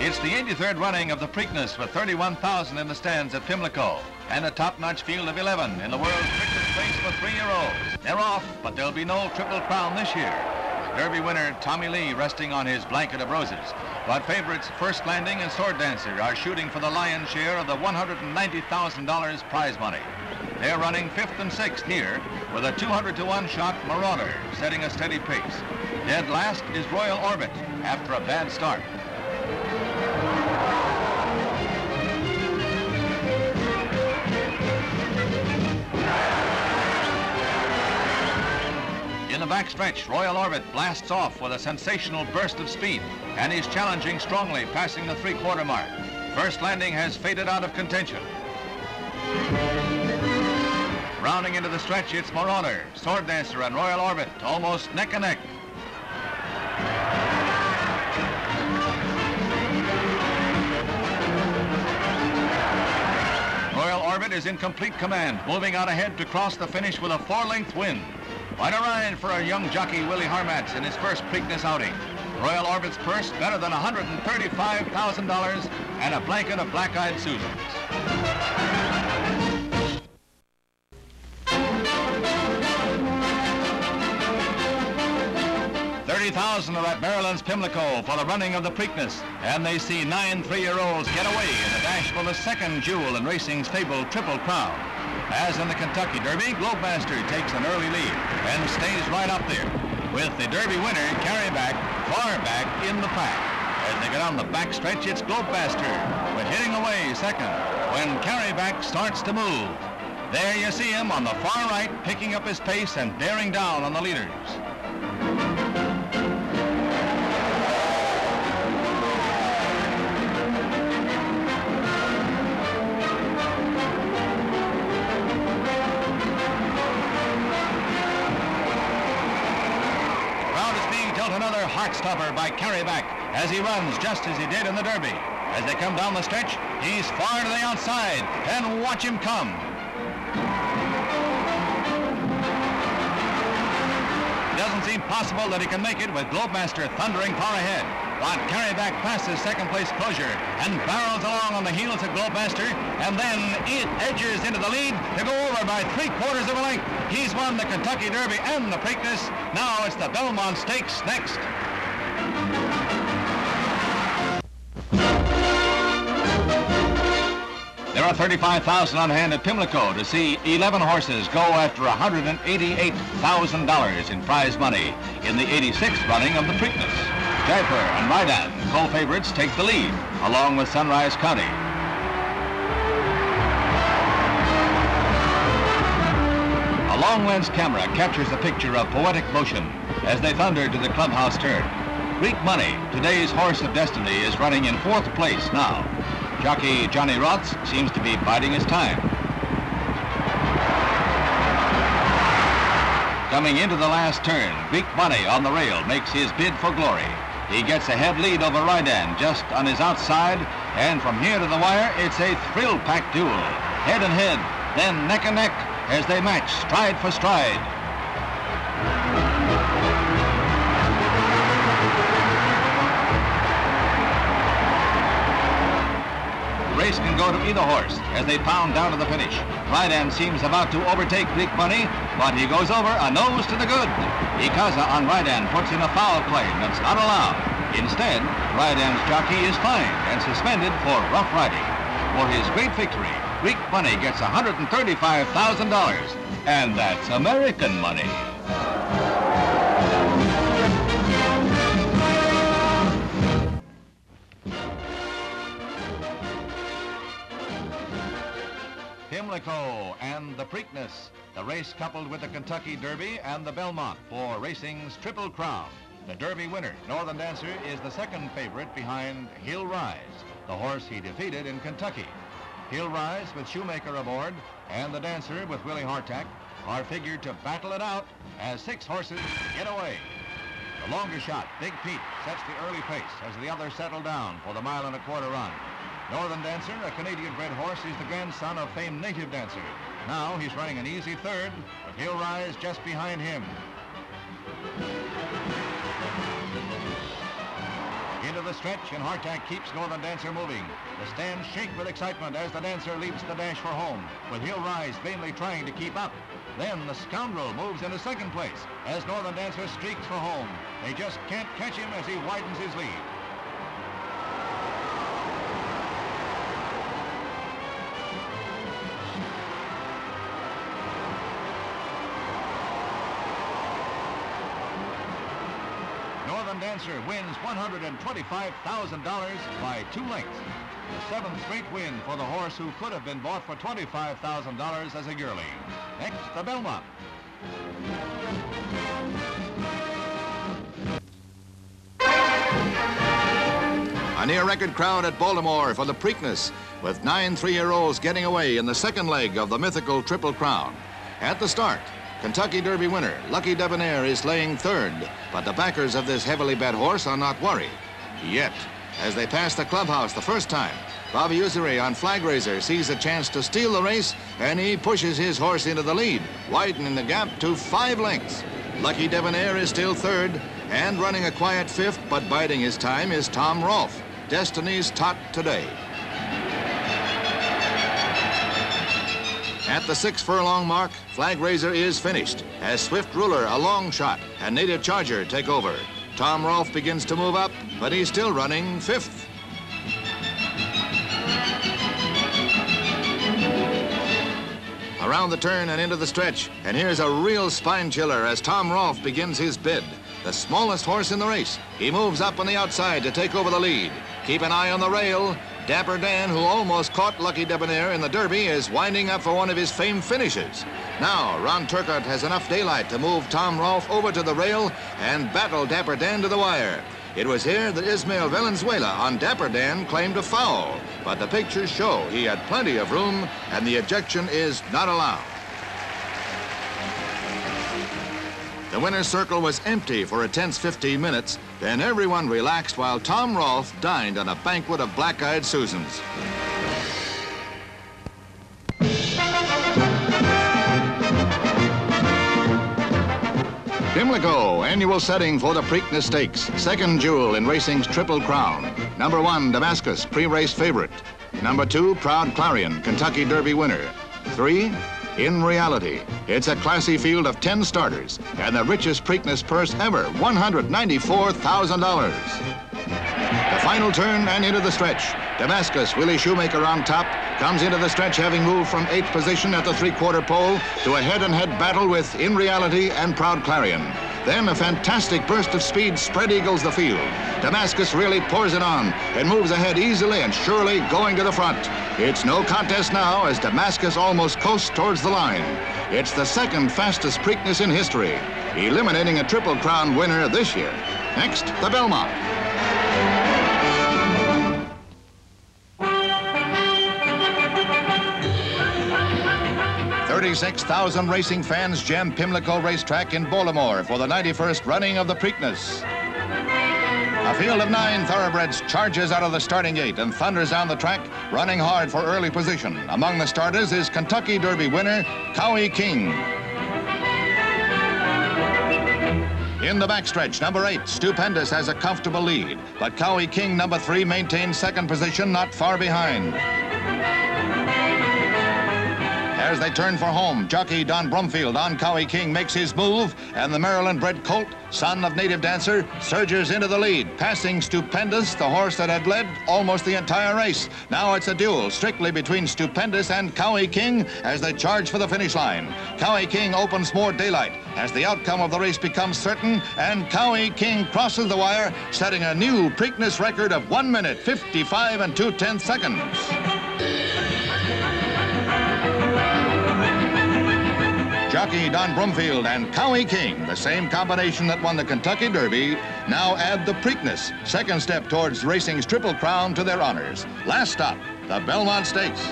It's the 83rd running of the Preakness with 31,000 in the stands at Pimlico and a top-notch field of 11 in the world's quickest race for 3-year-olds. They're off, but there'll be no Triple Crown this year. Derby winner Tommy Lee resting on his blanket of roses. But favorites First Landing and Sword Dancer are shooting for the lion's share of the $190,000 prize money. They're running 5th and 6th here with a 200-to-1 shot Marauder setting a steady pace. Dead last is Royal Orbit after a bad start. In the backstretch, Royal Orbit blasts off with a sensational burst of speed, and he's challenging strongly, passing the three-quarter mark. First Landing has faded out of contention. Rounding into the stretch, it's Marauder, Sword Dancer, and Royal Orbit, almost neck and neck. Royal Orbit is in complete command, moving out ahead to cross the finish with a 4-length win. Quite a ride for a young jockey, Willie Harmatz, in his first Preakness outing. Royal Orbit's purse better than $135,000 and a blanket of black-eyed Susans. $30,000 are at Maryland's Pimlico for the running of the Preakness, and they see 9 3-year-olds get away in the dash for the second jewel in racing's fabled Triple Crown. As in the Kentucky Derby, Globemaster takes an early lead and stays right up there, with the Derby winner, Carryback, far back in the pack. As they get on the backstretch, it's Globemaster, but hitting away second when Carryback starts to move. There you see him on the far right, picking up his pace and bearing down on the leaders. Another heart-stopper by Carryback as he runs just as he did in the Derby. As they come down the stretch, he's far to the outside, and watch him come. It doesn't seem possible that he can make it with Globemaster thundering far ahead. But Carryback passes second-place closure and barrels along on the heels of Globemaster, and then it edges into the lead to go over by 3/4 of a length. He's won the Kentucky Derby and the Preakness. Now it's the Belmont Stakes next. There are 35,000 on hand at Pimlico to see 11 horses go after $188,000 in prize money in the 86th running of the Preakness. Jaipur and Raidan, co-favorites, take the lead, along with Sunrise County. A long-lens camera captures a picture of poetic motion as they thunder to the clubhouse turn. Greek Money, today's horse of destiny, is running in 4th place now. Jockey Johnny Rotz seems to be biding his time. Coming into the last turn, Greek Money on the rail makes his bid for glory. He gets a head lead over Raidan just on his outside, and from here to the wire, it's a thrill-packed duel. Head and head, then neck and neck as they match stride for stride. The race can go to either horse as they pound down to the finish. Raidan seems about to overtake Greek Money, but he goes over a nose to the good. Ikaza on Raidan puts in a foul claim that's not allowed. Instead, Raidan's jockey is fined and suspended for rough riding. For his great victory, Greek Money gets $135,000, and that's American money. Pimlico and the Preakness, the race coupled with the Kentucky Derby and the Belmont for racing's Triple Crown. The Derby winner, Northern Dancer, is the second favorite behind He'll Rise, the horse he defeated in Kentucky. He'll Rise, with Shoemaker aboard, and the Dancer, with Willie Hartack, are figured to battle it out as 6 horses get away. The longer shot, Big Pete, sets the early pace as the others settle down for the 1.25-mile run. Northern Dancer, a Canadian-bred horse, is the grandson of famed native dancer. Now he's running an easy third, with He'll Rise just behind him. Into the stretch, and hardtack keeps Northern Dancer moving. The stands shake with excitement as the dancer leaps the dash for home, with He'll Rise vainly trying to keep up. Then the Scoundrel moves into second place as Northern Dancer streaks for home. They just can't catch him as he widens his lead. Northern Dancer wins $125,000 by 2 lengths. The 7th straight win for the horse who could have been bought for $25,000 as a yearling. Next, the Belmont. A near-record crowd at Baltimore for the Preakness, with 9 3-year-olds getting away in the second leg of the mythical Triple Crown. At the start, Kentucky Derby winner Lucky Debonair is laying third, but the backers of this heavily bet horse are not worried yet. As they pass the clubhouse the first time, Bobby Ussery on Flag Raiser sees a chance to steal the race, and he pushes his horse into the lead, widening the gap to 5 lengths. Lucky Debonair is still third, and running a quiet 5th, but biding his time, is Tom Rolf, Destiny's tot today. At the 6 furlong mark, Flag Raiser is finished as Swift Ruler, a long shot, and Native Charger take over. Tom Rolf begins to move up, but he's still running 5th. Around the turn and into the stretch, and here's a real spine chiller as Tom Rolf begins his bid. The smallest horse in the race. He moves up on the outside to take over the lead. Keep an eye on the rail. Dapper Dan, who almost caught Lucky Debonair in the Derby, is winding up for one of his famed finishes. Now, Ron Turcotte has enough daylight to move Tom Rolf over to the rail and battle Dapper Dan to the wire. It was here that Ismael Valenzuela on Dapper Dan claimed a foul, but the pictures show he had plenty of room and the ejection is not allowed. The winner's circle was empty for a tense 15 minutes. Then everyone relaxed while Tom Rolf dined on a banquet of black-eyed Susans. Pimlico, annual setting for the Preakness Stakes. Second jewel in racing's Triple Crown. Number 1, Damascus, pre-race favorite. Number 2, Proud Clarion, Kentucky Derby winner. 3, In Reality. It's a classy field of 10 starters and the richest Preakness purse ever, $194,000. The final turn and into the stretch. Damascus, Willie Shoemaker on top, comes into the stretch having moved from 8th position at the 3/4 pole to a head-and-head battle with In Reality and Proud Clarion. Then a fantastic burst of speed spread eagles the field. Damascus really pours it on and moves ahead easily and surely, going to the front. It's no contest now as Damascus almost coasts towards the line. It's the second fastest Preakness in history, eliminating a Triple Crown winner this year. Next, the Belmont. $36,000 racing fans jam Pimlico Racetrack in Baltimore for the 91st running of the Preakness. A field of 9 thoroughbreds charges out of the starting gate and thunders down the track, running hard for early position. Among the starters is Kentucky Derby winner Cowie King. In the backstretch, number 8, Stupendous has a comfortable lead, but Cowie King, number 3, maintains second position not far behind. As they turn for home, jockey Don Brumfield on Cowie King makes his move, and the Maryland-bred colt, son of Native Dancer, surges into the lead, passing Stupendous, the horse that had led almost the entire race. Now it's a duel strictly between Stupendous and Cowie King as they charge for the finish line. Cowie King opens more daylight as the outcome of the race becomes certain, and Cowie King crosses the wire, setting a new Preakness record of 1 minute, 55 2/10 seconds. Jockey Don Brumfield and Cowie King, the same combination that won the Kentucky Derby, now add the Preakness, second step towards racing's Triple Crown, to their honors. Last stop, the Belmont Stakes.